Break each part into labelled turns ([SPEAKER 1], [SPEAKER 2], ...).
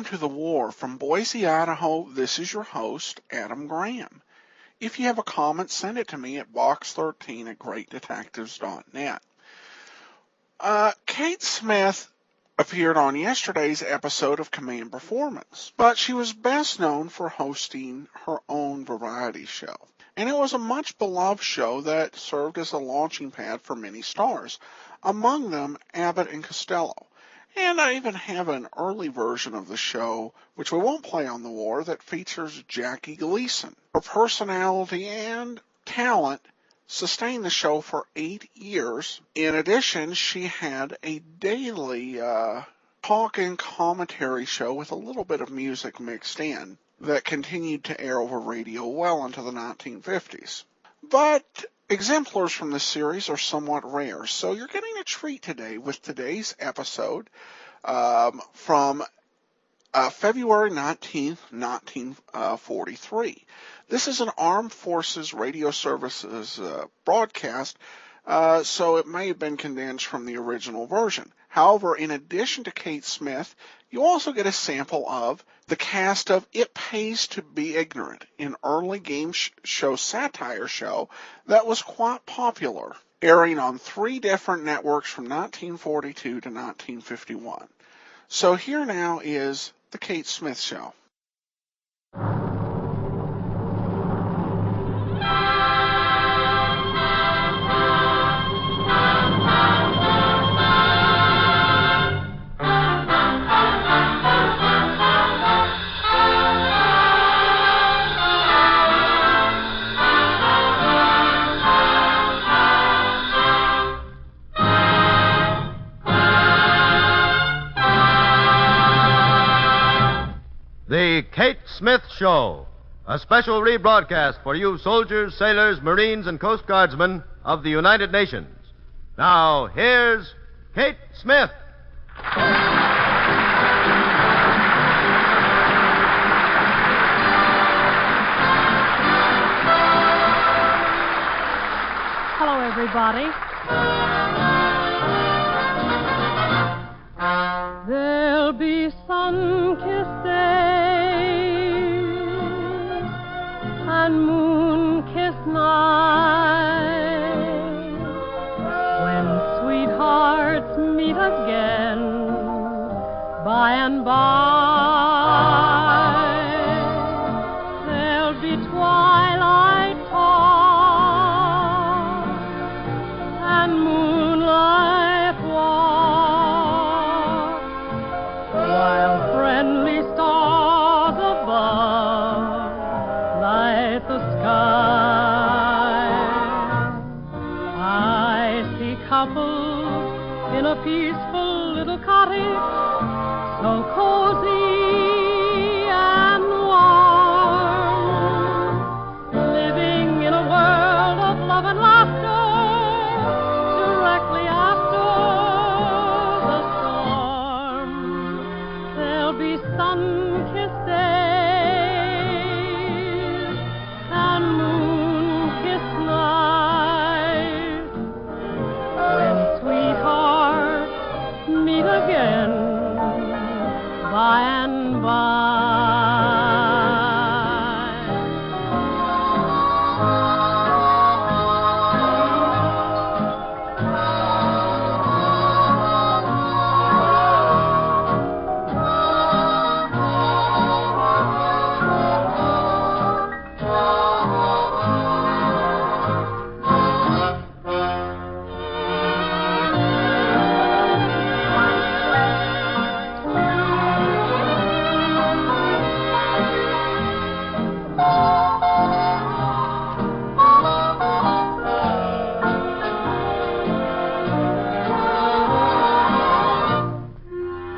[SPEAKER 1] to The War. From Boise, Idaho, this is your host, Adam Graham. If you have a comment, send it to me at box13@greatdetectives.net. Kate Smith appeared on yesterday's episode of Command Performance, but she was best known for hosting her own variety show. And it was a much beloved show that served as a launching pad for many stars, among them Abbott and Costello. And I even have an early version of the show, which we won't play on The War, that features Jackie Gleason. Her personality and talent sustained the show for 8 years. In addition, she had a daily talk and commentary show with a little bit of music mixed in that continued to air over radio well into the 1950s. But exemplars from this series are somewhat rare, so you're getting a treat today with today's episode from February 19th, 1943. This is an Armed Forces Radio Services broadcast, so it may have been condensed from the original version. However, in addition to Kate Smith, you also get a sample of the cast of It Pays to Be Ignorant, an early game show satire show that was quite popular, airing on 3 different networks from 1942 to 1951. So here now is The Kate Smith Show.
[SPEAKER 2] The Kate Smith Show, a special rebroadcast for you soldiers, sailors, Marines, and Coast Guardsmen of the United Nations. Now, here's Kate Smith.
[SPEAKER 3] Hello, everybody. There'll be sun-kissed days and moon-kissed nights when sweethearts meet again by and by. There'll be twilight talk and moonlight walk, while friendly stars above light the sky. I see couples in a peaceful little cottage, so cozy and warm, living in a world of love and laughter, directly after the storm. There'll be sun-kissed days and moon-kissed nights when sweethearts meet again by and by.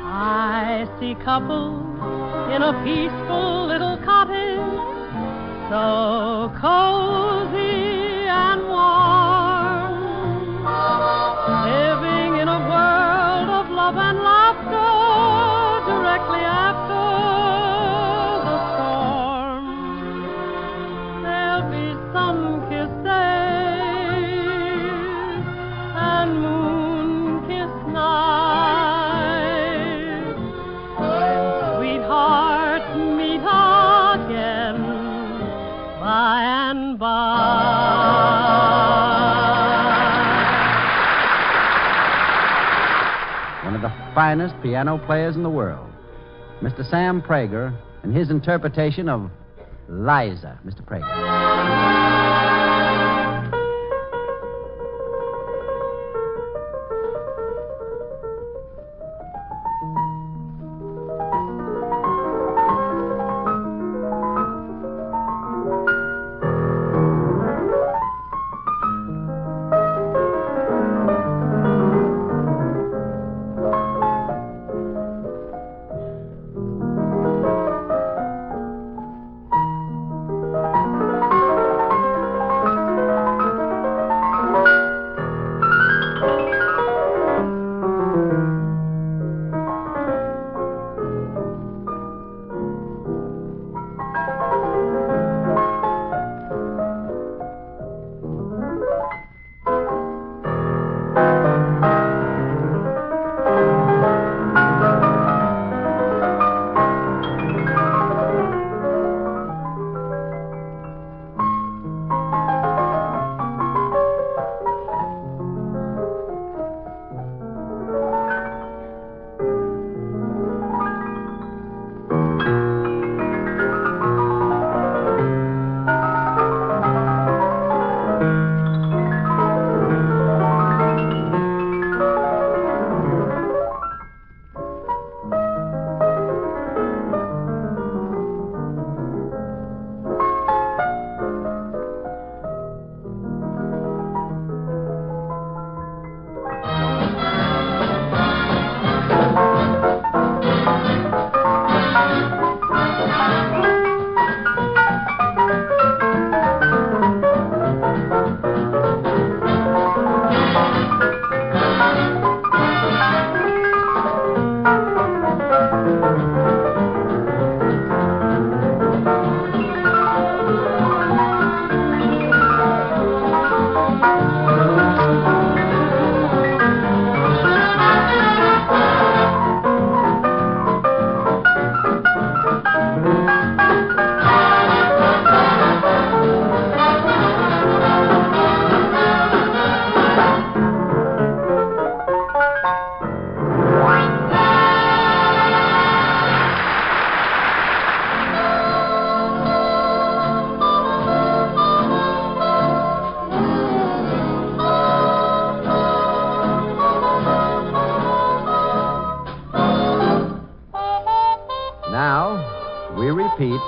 [SPEAKER 3] I see couples in a peaceful little cottage, so cozy and warm, living in a world of love and laughter, directly after the storm. There'll be sun-kissed days and moon-kissed nights when sweethearts
[SPEAKER 4] finest piano players in the world, Mr. Sam Prager, and his interpretation of Liza. Mr. Prager.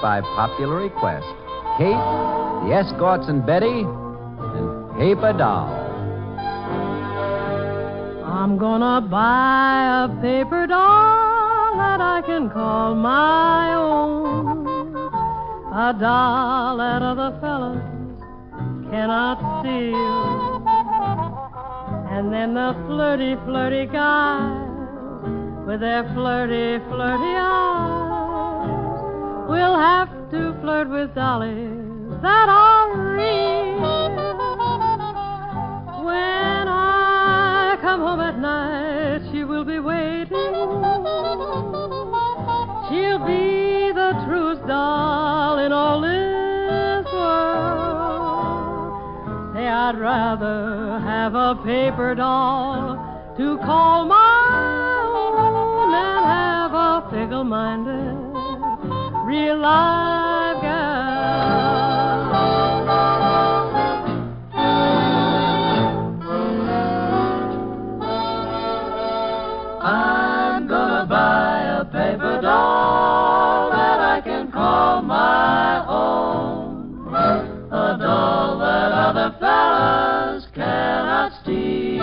[SPEAKER 4] By popular request, Kate, the Escorts and Betty, and Paper Doll.
[SPEAKER 3] I'm gonna buy a paper doll that I can call my own. A doll that other fellas cannot steal. And then the flirty, flirty guys with their flirty, flirty eyes will have to flirt with dollies that are real. When I come home at night, she will be waiting. She'll be the truest doll in all this world. Say, I'd rather have a paper doll to call my own than have a fickle-minded real live girl. I'm gonna buy a paper doll that I can call my own. A doll that other fellas cannot steal.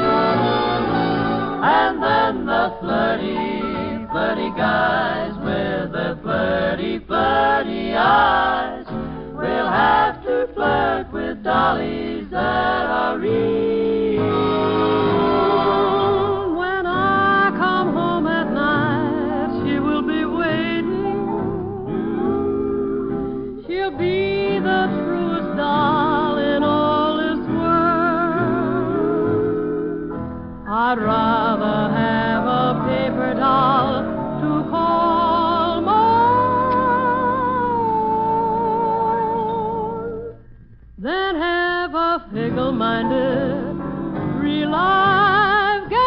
[SPEAKER 3] And then the flirty, flirty guys with their flirty, flirty eyes will have to flirt with dollies that are real. When I come home at night, she will be waiting. She'll be the truest doll in all this world. I'd rather have a paper doll to call my own than have a fickle-minded real live girl.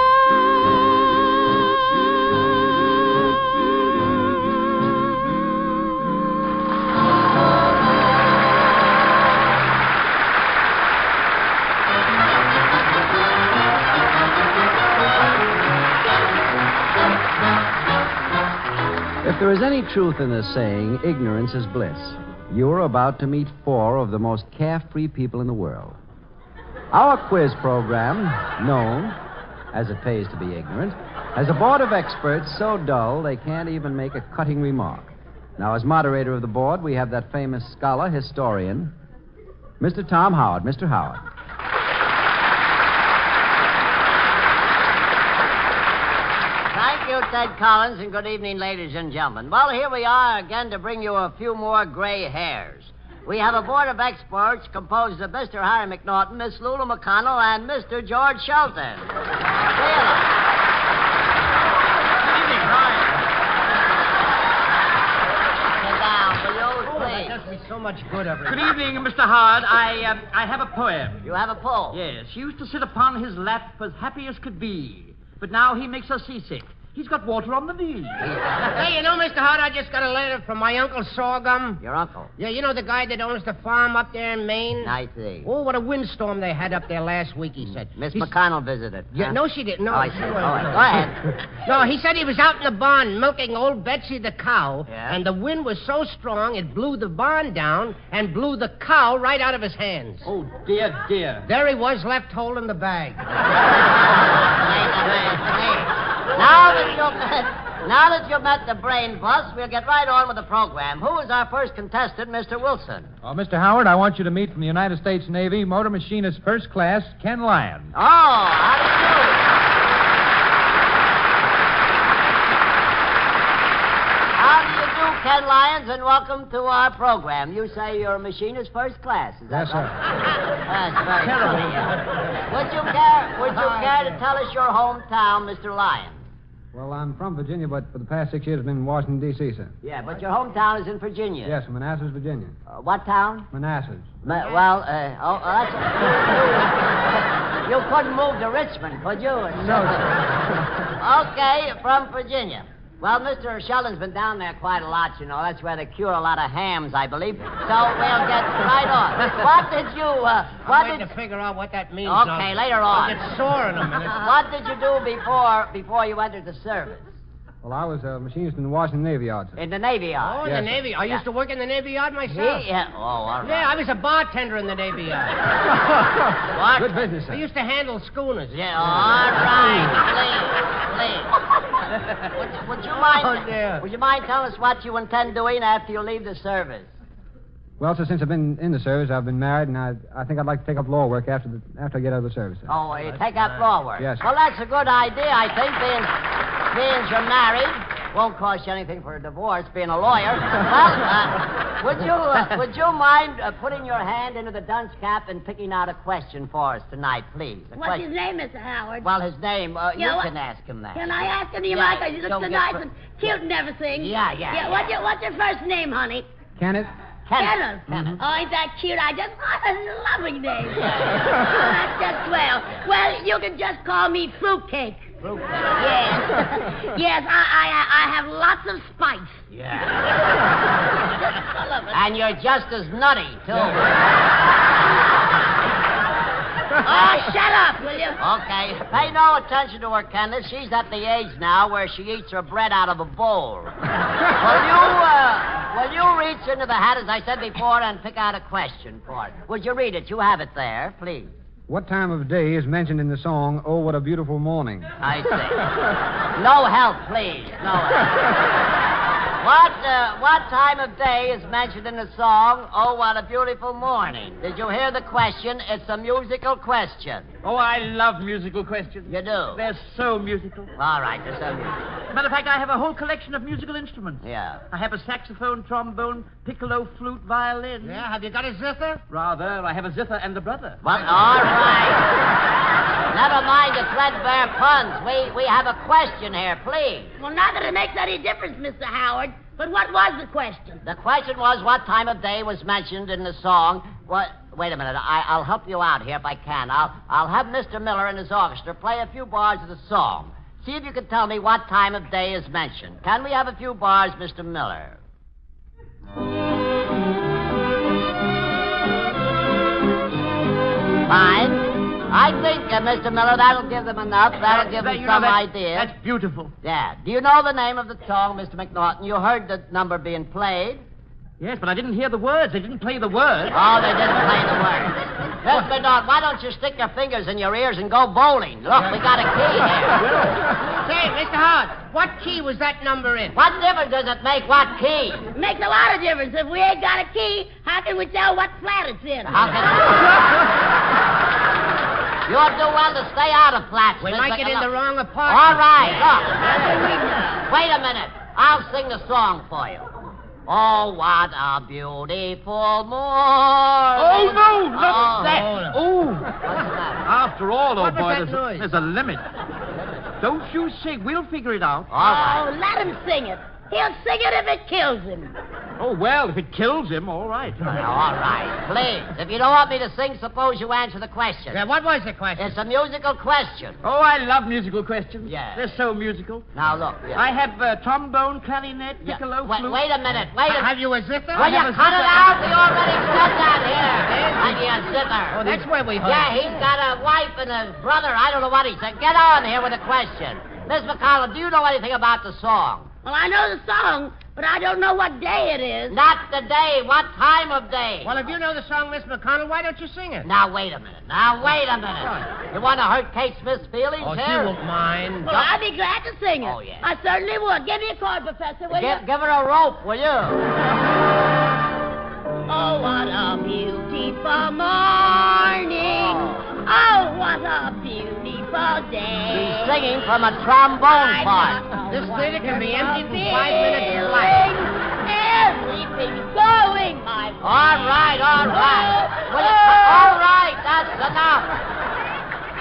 [SPEAKER 4] there is any truth in the saying, ignorance is bliss, you're about to meet 4 of the most carefree people in the world. Our quiz program, known, as it pays to be ignorant, has a board of experts so dull they can't even make a cutting remark. Now, as moderator of the board, we have that famous scholar, historian, Mr. Tom Howard. Mr. Howard.
[SPEAKER 5] Thank you, Ted Collins, and good evening, ladies and gentlemen. Well, here we are again to bring you a few more gray hairs. We have a board of experts composed of Mr. Harry McNaughton, Miss Lulu McConnell, and Mr. George Shelton. Sit down, will you, please?
[SPEAKER 6] That does me so much good every
[SPEAKER 7] Good evening, Mr. Howard. I have a poem.
[SPEAKER 5] You have a poem?
[SPEAKER 7] Yes. She used to sit upon his lap as happy as could be. But now he makes her seasick. He's got water on the knees.
[SPEAKER 6] Hey, you know, Mr. Howard, I just got a letter from my Uncle Sorghum.
[SPEAKER 5] Your uncle?
[SPEAKER 6] Yeah, you know the guy that owns the farm up there in Maine?
[SPEAKER 5] I see.
[SPEAKER 6] Oh, what a windstorm they had up there last week, he said.
[SPEAKER 5] Miss McConnell visited.
[SPEAKER 6] Yeah,
[SPEAKER 5] huh?
[SPEAKER 6] no, she didn't. No,
[SPEAKER 5] Oh, I see. All right. Go ahead.
[SPEAKER 6] No, he said he was out in the barn milking old Betsy the cow,
[SPEAKER 5] Yeah?
[SPEAKER 6] and the wind was so strong it blew the barn down and blew the cow right out of his hands.
[SPEAKER 7] Oh, dear, dear.
[SPEAKER 6] There he was, left holding the bag.
[SPEAKER 5] Now that you've met the brain bus, we'll get right on with the program. Who is our first contestant, Mr. Wilson?
[SPEAKER 8] Oh, Mr. Howard, I want you to meet from the United States Navy, Motor Machinist First Class, Ken Lyon.
[SPEAKER 5] Oh, how do you do? How do you do, Ken Lyons, and welcome to our program. You say you're a machinist first class, is that
[SPEAKER 8] Yes,
[SPEAKER 5] right?
[SPEAKER 8] sir.
[SPEAKER 5] That's very terrible. Would you care to tell us your hometown, Mr. Lyon?
[SPEAKER 8] Well, I'm from Virginia, but for the past 6 years I've been in Washington, D.C., sir.
[SPEAKER 5] Yeah, but your hometown is in Virginia.
[SPEAKER 8] Yes, Manassas, Virginia.
[SPEAKER 5] What town?
[SPEAKER 8] Manassas.
[SPEAKER 5] That's... You couldn't move to Richmond, could you?
[SPEAKER 8] No, sir.
[SPEAKER 5] Okay, from Virginia. Well, Mr. Sheldon's been down there quite a lot, you know. That's where they cure a lot of hams, I believe. So we'll get right on. What did you,
[SPEAKER 6] I'm waiting to figure out what that means.
[SPEAKER 5] Okay, later on.
[SPEAKER 6] I'll get sore in a minute.
[SPEAKER 5] What did you do before you entered the service?
[SPEAKER 8] Well, I was a machinist in the Washington Navy Yard, sir.
[SPEAKER 5] In the Navy Yard?
[SPEAKER 6] Oh, in
[SPEAKER 8] Yes,
[SPEAKER 6] the
[SPEAKER 8] sir.
[SPEAKER 6] Navy. I used to work in the Navy Yard myself.
[SPEAKER 5] Yeah. Oh, all right.
[SPEAKER 6] Yeah, I was a bartender in the Navy Yard.
[SPEAKER 5] What?
[SPEAKER 8] Good business,
[SPEAKER 6] I
[SPEAKER 8] sir.
[SPEAKER 6] used to handle schooners.
[SPEAKER 5] Yeah, all right. Please. Would you mind?
[SPEAKER 6] Oh, dear.
[SPEAKER 5] Would you mind telling us what you intend doing after you leave the service?
[SPEAKER 8] Well, sir, since I've been in the service, I've been married, and I think I'd like to take up law work after I get out of the service, sir.
[SPEAKER 5] Oh, you take up law work?
[SPEAKER 8] Yes.
[SPEAKER 5] Well, that's a good idea, I think, being you're married. Won't cost you anything for a divorce, being a lawyer. Well, would you mind putting your hand into the dunce cap and picking out a question for us tonight, please?
[SPEAKER 9] What's his name, Mr. Howard?
[SPEAKER 5] Well, his name, you
[SPEAKER 9] Yeah,
[SPEAKER 5] can ask him that.
[SPEAKER 9] Can I ask him? You
[SPEAKER 5] Yeah,
[SPEAKER 9] like? He looks
[SPEAKER 5] don't
[SPEAKER 9] so
[SPEAKER 5] get
[SPEAKER 9] nice
[SPEAKER 5] fr-
[SPEAKER 9] and cute and everything.
[SPEAKER 5] Yeah.
[SPEAKER 9] What's your first name, honey?
[SPEAKER 8] Kenneth?
[SPEAKER 9] Kenneth.
[SPEAKER 5] Kenneth.
[SPEAKER 9] Oh, ain't that cute? What a lovely name. Oh, that's just swell. Well, you can just call me Fruitcake.
[SPEAKER 5] Fruitcake.
[SPEAKER 9] Yes. Yes, I have lots of spice.
[SPEAKER 5] Yeah.
[SPEAKER 9] Just full of it.
[SPEAKER 5] And you're just as nutty, too.
[SPEAKER 9] Oh, shut up, will you?
[SPEAKER 5] Okay. Pay no attention to her, Kenneth. She's at the age now where she eats her bread out of a bowl. Will you reach into the hat, as I said before, and pick out a question for it? Would you read it? You have it there, please.
[SPEAKER 8] What time of day is mentioned in the song, Oh, What a Beautiful Morning?
[SPEAKER 5] I see. No help, please. No help. What time of day is mentioned in the song, Oh, What a Beautiful Morning? Did you hear the question? It's a musical question.
[SPEAKER 7] Oh, I love musical questions.
[SPEAKER 5] You do?
[SPEAKER 7] They're so musical.
[SPEAKER 5] All right, there's so musical.
[SPEAKER 7] Matter of fact, I have a whole collection of musical instruments.
[SPEAKER 5] Yeah.
[SPEAKER 7] I have a saxophone, trombone, piccolo, flute, violin.
[SPEAKER 6] Yeah, have you got a zither?
[SPEAKER 7] Rather, I have a zither and a brother.
[SPEAKER 5] Well, all right. Never mind the threadbare puns. We have a question here, please.
[SPEAKER 9] Well, not that it makes any difference, Mr. Howard. But what was the question?
[SPEAKER 5] The question was what time of day was mentioned in the song. What? Wait a minute. I'll help you out here if I can. I'll have Mr. Miller and his orchestra play a few bars of the song. See if you can tell me what time of day is mentioned. Can we have a few bars, Mr. Miller? Fine. I think, Mr. Miller, that'll give them enough. That'll give them some idea.
[SPEAKER 7] That's beautiful.
[SPEAKER 5] Yeah. Do you know the name of the song, Mr. McNaughton? You heard the number being played.
[SPEAKER 7] Yes, but I didn't hear the words. They didn't play the words.
[SPEAKER 5] Oh, they didn't play the words. Mr. McNaughton, why don't you stick your fingers in your ears and go bowling? Look, we got a key here.
[SPEAKER 6] Say, Mr. Howard, what key was that number in?
[SPEAKER 5] What difference does it make what key?
[SPEAKER 9] Makes a lot of difference. If we ain't got a key, how can we tell what flat it's in?
[SPEAKER 5] How can You'll do well to stay out of flats,
[SPEAKER 6] We
[SPEAKER 5] Mr.
[SPEAKER 6] might get in the wrong apartment.
[SPEAKER 5] All right, look.
[SPEAKER 9] How can we know?
[SPEAKER 5] Wait a minute. I'll sing the song for you. Oh, what a beautiful morning.
[SPEAKER 7] Oh, no, not
[SPEAKER 5] Oh.
[SPEAKER 7] that. Oh.
[SPEAKER 5] What's the matter?
[SPEAKER 7] After all,
[SPEAKER 6] What
[SPEAKER 7] old boy,
[SPEAKER 6] was that noise?
[SPEAKER 7] there's a limit. Don't you sing. We'll figure it out.
[SPEAKER 5] All right.
[SPEAKER 9] Oh, let him sing it. He'll sing it if it kills him.
[SPEAKER 7] Oh, well, if it kills him, all right.
[SPEAKER 5] All right, please. If you don't want me to sing, suppose you answer the question.
[SPEAKER 6] Yeah, what was the question?
[SPEAKER 5] It's a musical question.
[SPEAKER 7] Oh, I love musical questions.
[SPEAKER 5] Yeah.
[SPEAKER 7] They're so musical.
[SPEAKER 5] Now, look.
[SPEAKER 7] I have trombone, clarinet,
[SPEAKER 5] Yeah.
[SPEAKER 7] piccolo, flute.
[SPEAKER 5] Wait a minute. Wait a minute.
[SPEAKER 6] Have you a zither?
[SPEAKER 5] Will you
[SPEAKER 7] have a
[SPEAKER 5] cut it
[SPEAKER 7] zither.
[SPEAKER 5] out? We already said that here. Have you a zither?
[SPEAKER 6] Oh, that's where we heard.
[SPEAKER 5] Yeah, he's got a wife and a brother. I don't know what he said. Get on here with a question. Miss McConnell, do you know anything about the song?
[SPEAKER 9] Well, I know the song, but I don't know what day it is.
[SPEAKER 5] Not the day. What time of day?
[SPEAKER 6] Well, if you know the song, Miss McConnell, why don't you sing it?
[SPEAKER 5] Now, wait a minute. You want to hurt Kate Smith's feelings
[SPEAKER 6] Oh, she
[SPEAKER 5] here?
[SPEAKER 6] won't mind.
[SPEAKER 9] Well, I'd be glad to sing it.
[SPEAKER 5] Oh, yeah.
[SPEAKER 9] I certainly would. Give me a chord, Professor, will you?
[SPEAKER 5] Give her a rope, will you?
[SPEAKER 9] Oh, what a beautiful morning. Oh, what a beautiful day.
[SPEAKER 5] She's singing from a trombone part.
[SPEAKER 6] This theater can be empty for 5 minutes
[SPEAKER 9] Feeling
[SPEAKER 6] flat.
[SPEAKER 9] everything's going my way.
[SPEAKER 5] All right. All right, that's enough.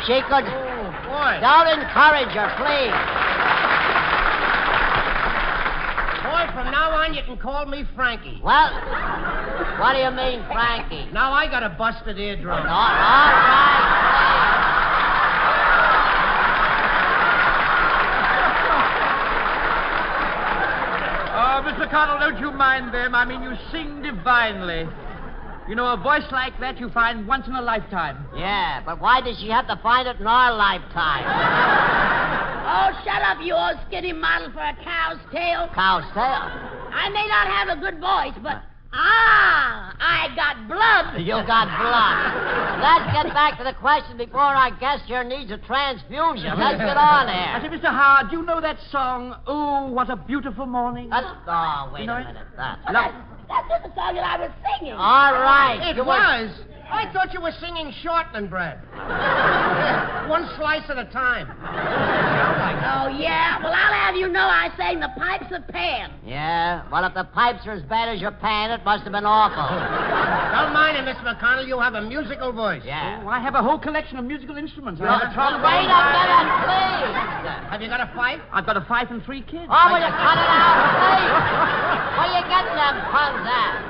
[SPEAKER 5] She could...
[SPEAKER 6] Boy.
[SPEAKER 5] Don't encourage her, please.
[SPEAKER 6] Boy, from now on, you can call me Frankie.
[SPEAKER 5] Well, what do you mean, Frankie?
[SPEAKER 6] Now I got a busted eardrum.
[SPEAKER 5] All right,
[SPEAKER 7] Oh, Mr. Connell, don't you mind them. I mean, you sing divinely. You know, a voice like that you find once in a lifetime.
[SPEAKER 5] Yeah, but why did she have to find it in our lifetime?
[SPEAKER 9] Oh, shut up, you old skinny model for a cow's tail.
[SPEAKER 5] Cow's tail.
[SPEAKER 9] I may not have a good voice, but... I got blood.
[SPEAKER 5] You got blood. Let's get back to the question before our guest here needs a transfusion. Let's get on
[SPEAKER 7] I
[SPEAKER 5] here.
[SPEAKER 7] say, Mr. Howard, do you know that song, Oh, What a Beautiful Morning?
[SPEAKER 5] Wait
[SPEAKER 7] You know
[SPEAKER 5] a
[SPEAKER 7] it?
[SPEAKER 5] minute.
[SPEAKER 9] That's just the song that I was singing.
[SPEAKER 5] All right.
[SPEAKER 6] It
[SPEAKER 5] You
[SPEAKER 6] was. I thought you were singing shortening bread. One slice at a time.
[SPEAKER 9] Oh, yeah? Well, I'll have you know I sang the pipes of Pan.
[SPEAKER 5] Yeah? Well, if the pipes are as bad as your pan, it must have been awful.
[SPEAKER 6] Don't mind it, Miss McConnell. You have a musical voice.
[SPEAKER 5] Yeah.
[SPEAKER 7] Oh, I have a whole collection of musical instruments. I have a
[SPEAKER 5] Wait
[SPEAKER 7] trombone.
[SPEAKER 5] a minute, please.
[SPEAKER 6] Have you got a fife?
[SPEAKER 7] I've got a fife and 3 kids.
[SPEAKER 5] Oh, will you cut it out, please? Where you getting them puns at?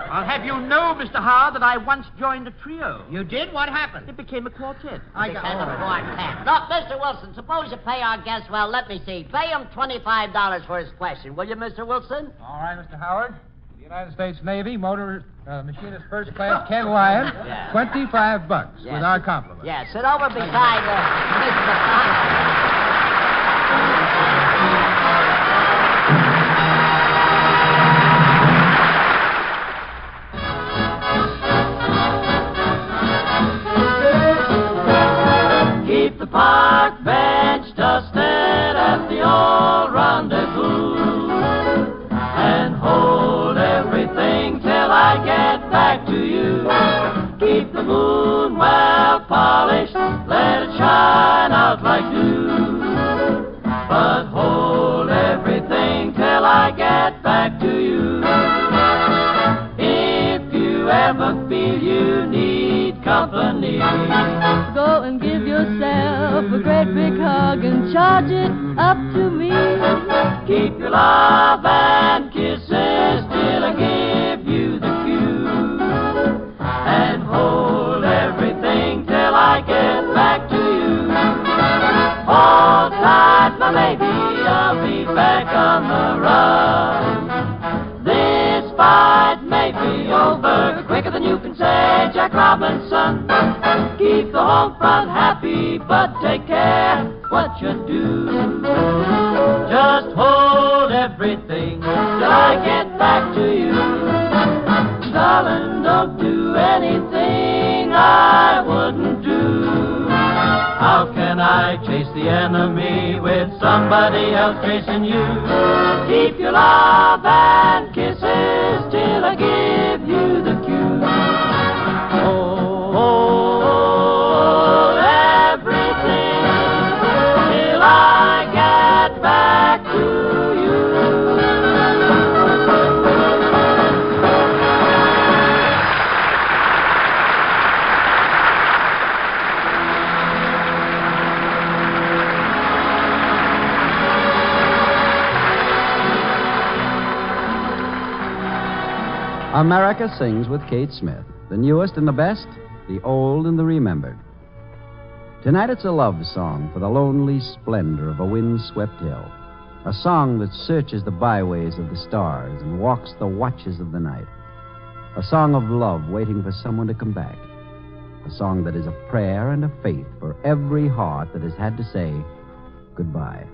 [SPEAKER 7] I'll have you know, Mr. Howard, that I once joined a trio.
[SPEAKER 6] You did? What happened?
[SPEAKER 7] It became a quartet.
[SPEAKER 6] I got...
[SPEAKER 5] And a quartet. Look, Mr. Wilson, suppose you pay our guest, well, let me see. Pay him $25 for his question, will you, Mr. Wilson?
[SPEAKER 8] All right, Mr. Howard. The United States Navy, motor machinist first class Ken Lyon,
[SPEAKER 5] Yeah.
[SPEAKER 8] $25
[SPEAKER 5] Yeah.
[SPEAKER 8] with our compliments.
[SPEAKER 5] Yeah, sit over beside Mr. McConnell.
[SPEAKER 3] Keep the park bench dusted at the old rendezvous and hold everything till I get back to you. Keep the moon well polished, let it shine out like dew. But hold everything till I get back to you. If you ever feel you need company,
[SPEAKER 10] Go and give yourself a great big hug and charge it up to me.
[SPEAKER 3] keep your love and kisses till I give you the cue. And hold everything till I get back to you. Hold tight, my baby, I'll be back on the run. This fight may be over quicker than you can say, Jack Robinson. Keep keep the home front happy, but take care what you do. Just hold everything till I get back to you. Darling, don't do anything I wouldn't do. How can I chase the enemy with somebody else chasing you? Keep your love and kisses till I give you the cue. Hold everything till I get back to you.
[SPEAKER 4] America Sings with Kate Smith. The newest and the best, the old and the remembered. Tonight it's a love song for the lonely splendor of a wind-swept hill. A song that searches the byways of the stars and walks the watches of the night. A song of love waiting for someone to come back. A song that is a prayer and a faith for every heart that has had to say goodbye.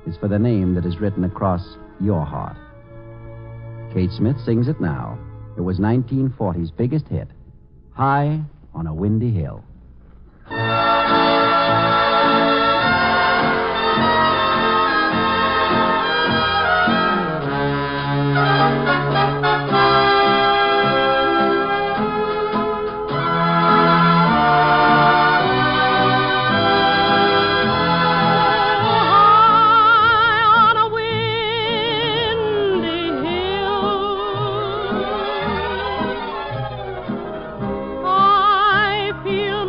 [SPEAKER 4] It's for the name that is written across your heart. Kate Smith sings it now. It was 1940's biggest hit, High on a Windy Hill.
[SPEAKER 10] Feel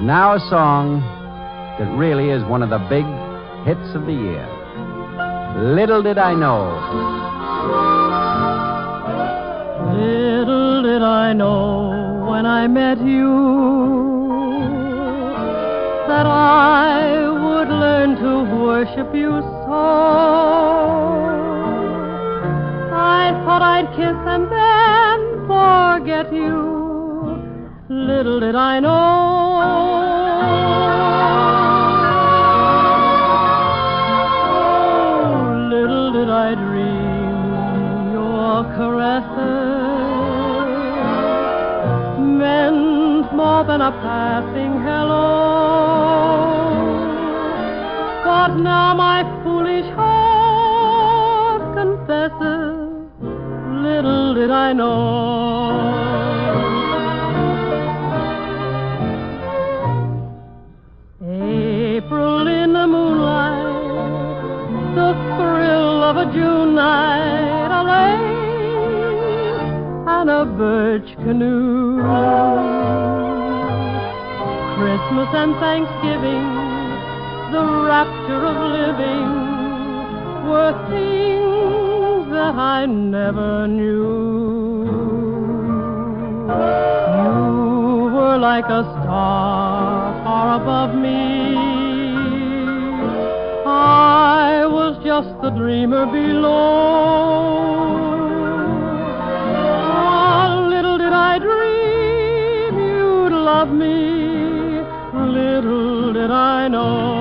[SPEAKER 4] now a song that really is one of the big hits of the year. Little did I know.
[SPEAKER 10] Little did I know when I met you that I would learn to worship you so. I thought I'd kiss and then forget you. Little did I know. Little did I dream your caresses meant more than a passing hello. But now my foolish heart confesses, little did I know. April in the moonlight, the thrill of a June night, a lake and a birch canoe. Christmas and Thanksgiving, the rapture of living, were things that I never knew. You were like a star far above me. I was just the dreamer below. Oh, little did I dream you'd love me. Little did I know.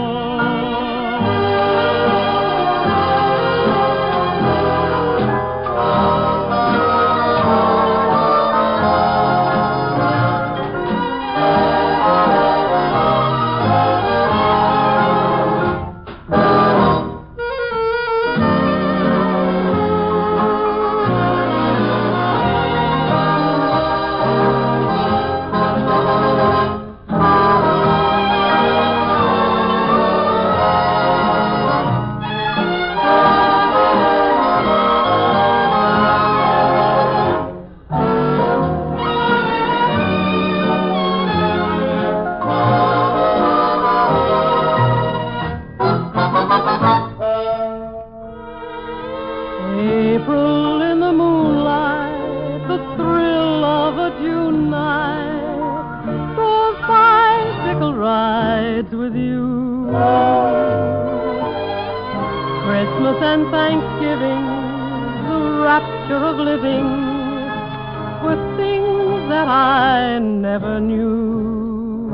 [SPEAKER 10] April in the moonlight, the thrill of a June night, those bicycle rides with you. Christmas and Thanksgiving, the rapture of living, were things that I never knew.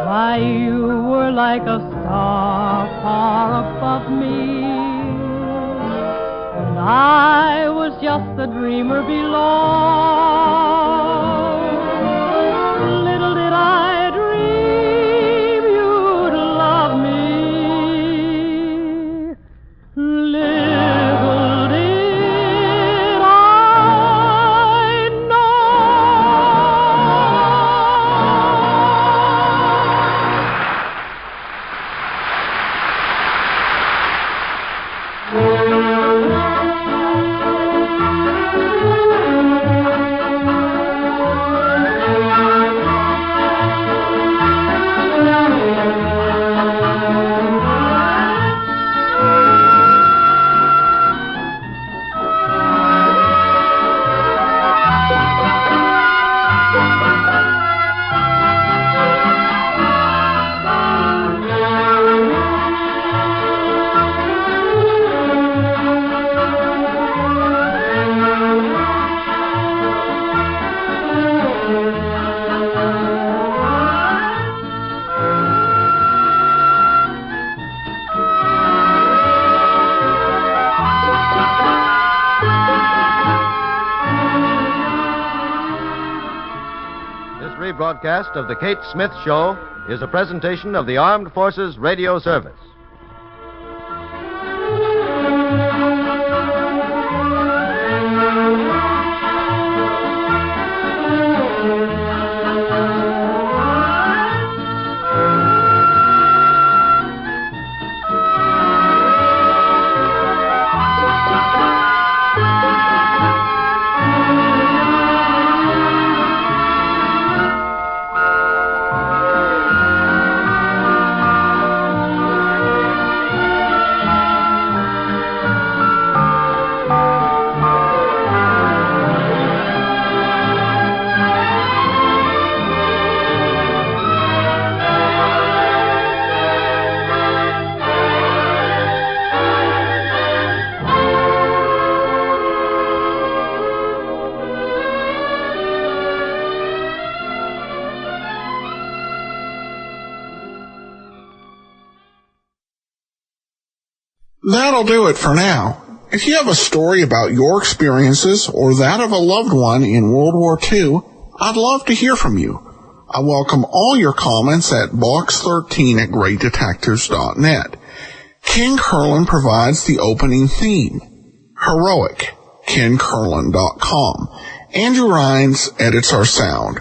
[SPEAKER 10] Why, you were like a star far above me. I was just the dreamer below. Little did I dream you'd love me. Little did I know.
[SPEAKER 2] Rebroadcast of The Kate Smith Show is a presentation of the Armed Forces Radio Service.
[SPEAKER 1] That'll do it for now. If you have a story about your experiences or that of a loved one in World War II, I'd love to hear from you. I welcome all your comments at box13@greatdetectives.net. Ken Curlin provides the opening theme. Heroic, KenCurlin.com. Andrew Rhines edits our sound.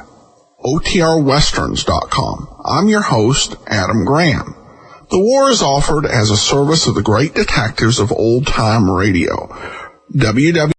[SPEAKER 1] OTRWesterns.com. I'm your host, Adam Graham. The war is offered as a service of the great detectives of old-time radio. www